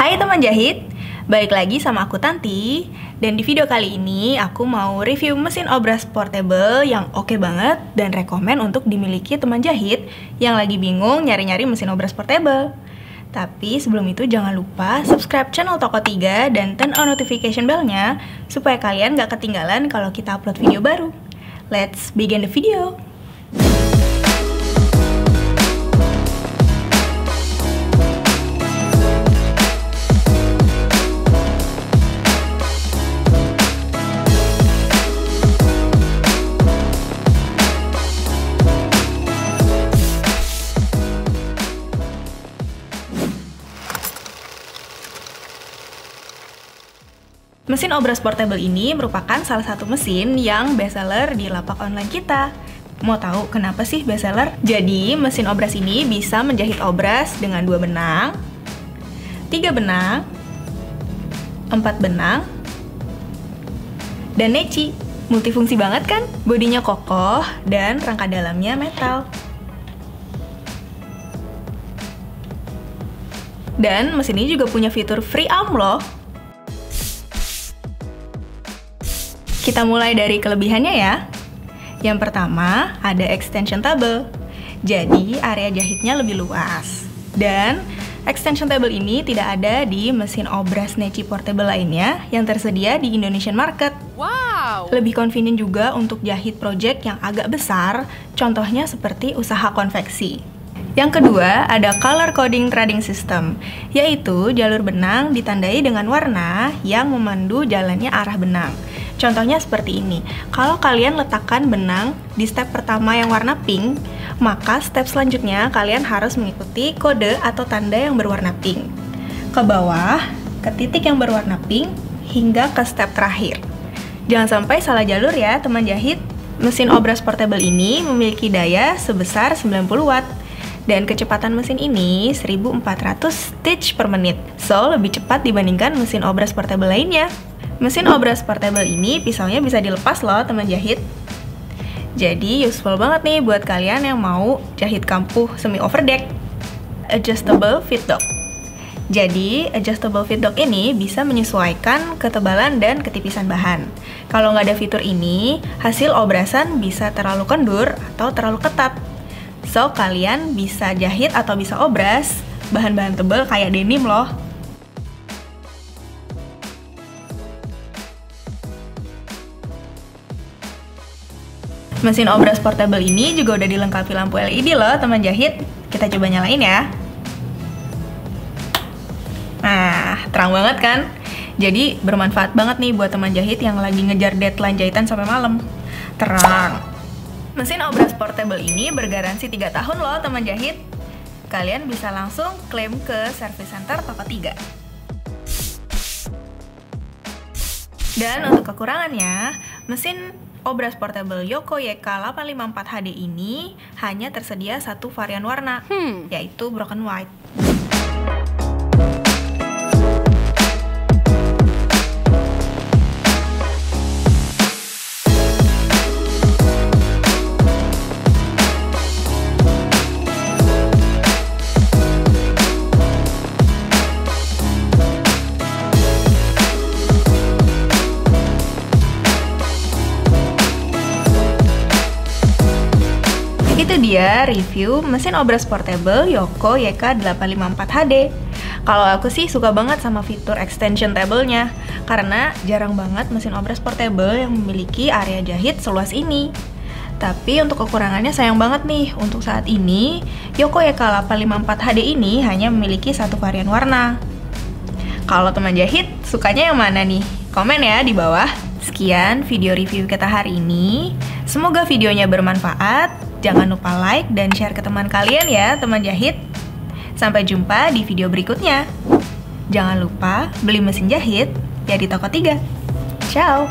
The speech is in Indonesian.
Hai teman jahit, balik lagi sama aku Tanti. Dan di video kali ini aku mau review mesin obras portable yang oke banget dan rekomen untuk dimiliki teman jahit yang lagi bingung nyari-nyari mesin obras portable. Tapi sebelum itu jangan lupa subscribe channel Toko 3 dan turn on notification bell-nya supaya kalian gak ketinggalan kalau kita upload video baru. Let's begin the video. Mesin obras portable ini merupakan salah satu mesin yang bestseller di lapak online kita. Mau tahu kenapa sih bestseller? Jadi, mesin obras ini bisa menjahit obras dengan 2 benang, 3 benang, 4 benang, dan neci. Multifungsi banget kan? Bodinya kokoh dan rangka dalamnya metal. Dan mesin ini juga punya fitur free arm loh. Kita mulai dari kelebihannya ya. Yang pertama, ada extension table. Jadi, area jahitnya lebih luas. Dan, extension table ini tidak ada di mesin obras neci portable lainnya yang tersedia di Indonesian market. Wow! Lebih convenient juga untuk jahit project yang agak besar, contohnya seperti usaha konveksi. Yang kedua, ada color coding threading system, yaitu jalur benang ditandai dengan warna yang memandu jalannya arah benang. Contohnya seperti ini, kalau kalian letakkan benang di step pertama yang warna pink, maka step selanjutnya kalian harus mengikuti kode atau tanda yang berwarna pink. Ke bawah, ke titik yang berwarna pink, hingga ke step terakhir. Jangan sampai salah jalur ya teman jahit. Mesin obras portable ini memiliki daya sebesar 90 watt. Dan kecepatan mesin ini 1400 stitch per menit. So, lebih cepat dibandingkan mesin obras portable lainnya. Mesin obras portable ini pisaunya bisa dilepas loh teman jahit. Jadi useful banget nih buat kalian yang mau jahit kampuh semi overdeck. Adjustable fit dog. Jadi adjustable fit dog ini bisa menyesuaikan ketebalan dan ketipisan bahan. Kalau nggak ada fitur ini, hasil obrasan bisa terlalu kendur atau terlalu ketat. So kalian bisa jahit atau bisa obras bahan-bahan tebal kayak denim loh. Mesin obras portable ini juga udah dilengkapi lampu LED loh teman jahit. Kita coba nyalain ya. Nah, terang banget kan? Jadi bermanfaat banget nih buat teman jahit yang lagi ngejar deadline jahitan sampai malam. Terang. Mesin obras portable ini bergaransi 3 tahun loh teman jahit. Kalian bisa langsung klaim ke service center Toko 3. Dan untuk kekurangannya, mesin obras portable Yoko YK854HD ini hanya tersedia satu varian warna, yaitu broken white. Itu dia review mesin obras portable Yoko YK854HD. Kalau aku sih suka banget sama fitur extension table-nya, karena jarang banget mesin obras portable yang memiliki area jahit seluas ini. Tapi untuk kekurangannya sayang banget nih, untuk saat ini Yoko YK854HD ini hanya memiliki satu varian warna. Kalau teman jahit sukanya yang mana nih? Komen ya di bawah. Sekian video review kita hari ini. Semoga videonya bermanfaat. Jangan lupa like dan share ke teman kalian ya, teman jahit. Sampai jumpa di video berikutnya. Jangan lupa beli mesin jahit ya di Toko 3. Ciao!